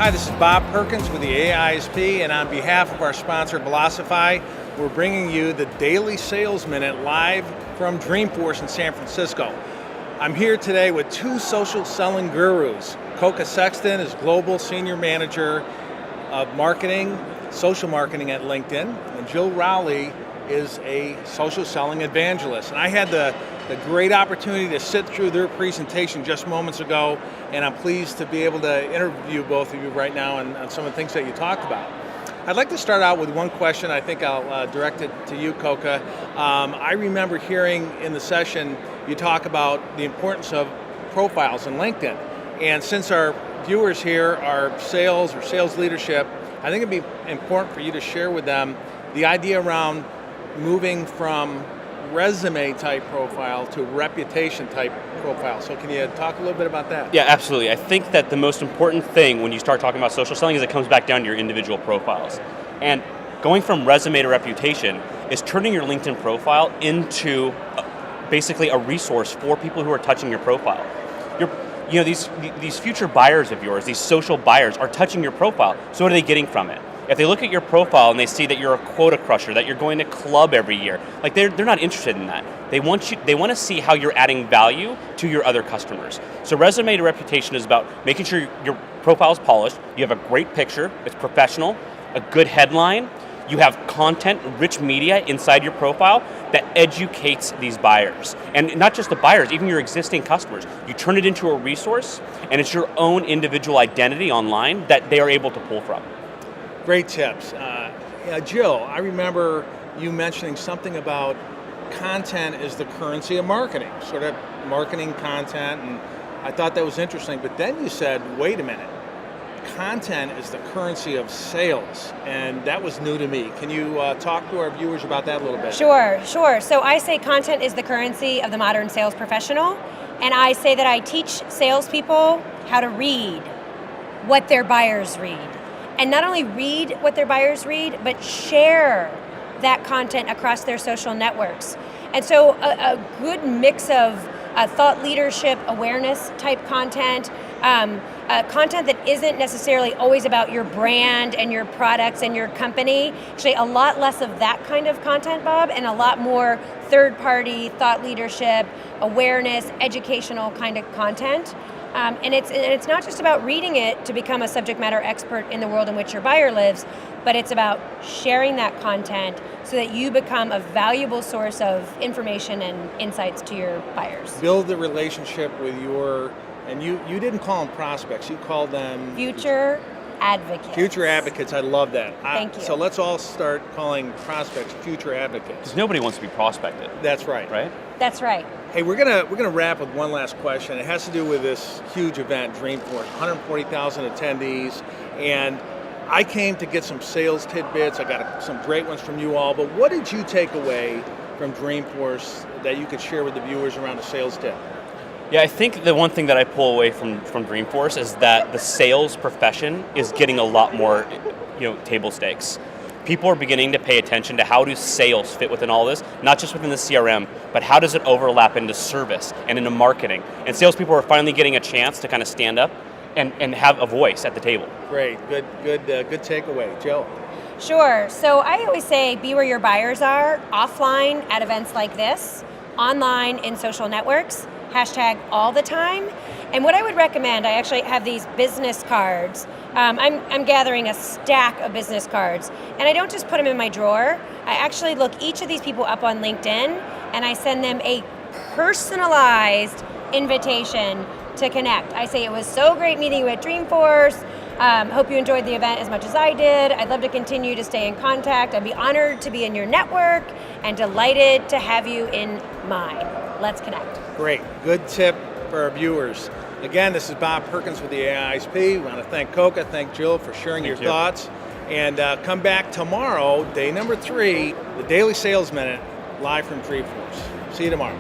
Hi, this is Bob Perkins with the AA-ISP, and on behalf of our sponsor, Velocify, we're bringing you the Daily Sales Minute live from Dreamforce in San Francisco. I'm here today with two social selling gurus. Koka Sexton is Global Senior Manager of Marketing, Social Marketing at LinkedIn, and Jill Rowley is a social selling evangelist. And I had the great opportunity to sit through their presentation just moments ago, and I'm pleased to be able to interview both of you right now on some of the things that you talked about. I'd like to start out with one question. I think I'll direct it to you, Koka. I remember hearing in the session you talk about the importance of profiles in LinkedIn. And since our viewers here are sales or sales leadership, I think it'd be important for you to share with them the idea around moving from resume type profile to reputation type profile. So can you talk a little bit about that? Yeah, absolutely. I think that the most important thing when you start talking about social selling is it comes back down to your individual profiles. And going from resume to reputation is turning your LinkedIn profile into basically a resource for people who are touching your profile. These future buyers of yours, these social buyers, are touching your profile. So what are they getting from it? If they look at your profile and they see that you're a quota crusher, that you're going to club every year, like they're not interested in that. They want to see how you're adding value to your other customers. So resume to reputation is about making sure your profile is polished, you have a great picture, it's professional, a good headline, you have content, rich media inside your profile that educates these buyers. And not just the buyers, even your existing customers. You turn it into a resource, and it's your own individual identity online that they are able to pull from. Great tips. Jill, I remember you mentioning something about content is the currency of marketing, sort of marketing content, and I thought that was interesting, but then you said, wait a minute, content is the currency of sales, and that was new to me. Can you talk to our viewers about that a little bit? Sure. So I say content is the currency of the modern sales professional, and I say that I teach salespeople how to read what their buyers read. And not only read what their buyers read, but share that content across their social networks. And so a good mix of thought leadership, awareness type content, content that isn't necessarily always about your brand and your products and your company. Actually, a lot less of that kind of content, Bob, and a lot more third-party thought leadership, awareness, educational kind of content. And it's not just about reading it to become a subject matter expert in the world in which your buyer lives, but it's about sharing that content so that you become a valuable source of information and insights to your buyers. Build the relationship with and you didn't call them prospects, you called them... Future advocates. Future advocates, I love that. Thank you. So let's all start calling prospects future advocates. Because nobody wants to be prospected. That's right. Right? That's right. Hey, we're gonna wrap with one last question. It has to do with this huge event, Dreamforce, 140,000 attendees, and I came to get some sales tidbits. I got some great ones from you all, but what did you take away from Dreamforce that you could share with the viewers around a sales tip? Yeah, I think the one thing that I pull away from Dreamforce is that the sales profession is getting a lot more, table stakes. People are beginning to pay attention to how do sales fit within all this, not just within the CRM, but how does it overlap into service and into marketing. And salespeople are finally getting a chance to kind of stand up and have a voice at the table. Great, good takeaway. Jill? Sure, so I always say be where your buyers are, offline at events like this, online in social networks, #all the time. And what I would recommend, I actually have these business cards. I'm gathering a stack of business cards, and I don't just put them in my drawer. I actually look each of these people up on LinkedIn, and I send them a personalized invitation to connect. I say, it was so great meeting you at Dreamforce. Hope you enjoyed the event as much as I did. I'd love to continue to stay in contact. I'd be honored to be in your network and delighted to have you in mine. Let's connect. Great, good tip for our viewers. Again, this is Bob Perkins with the AA-ISP. We want to thank Koka, thank Jill for sharing your thoughts. And come back tomorrow, day number 3, the Daily Sales Minute, live from Dreamforce. See you tomorrow.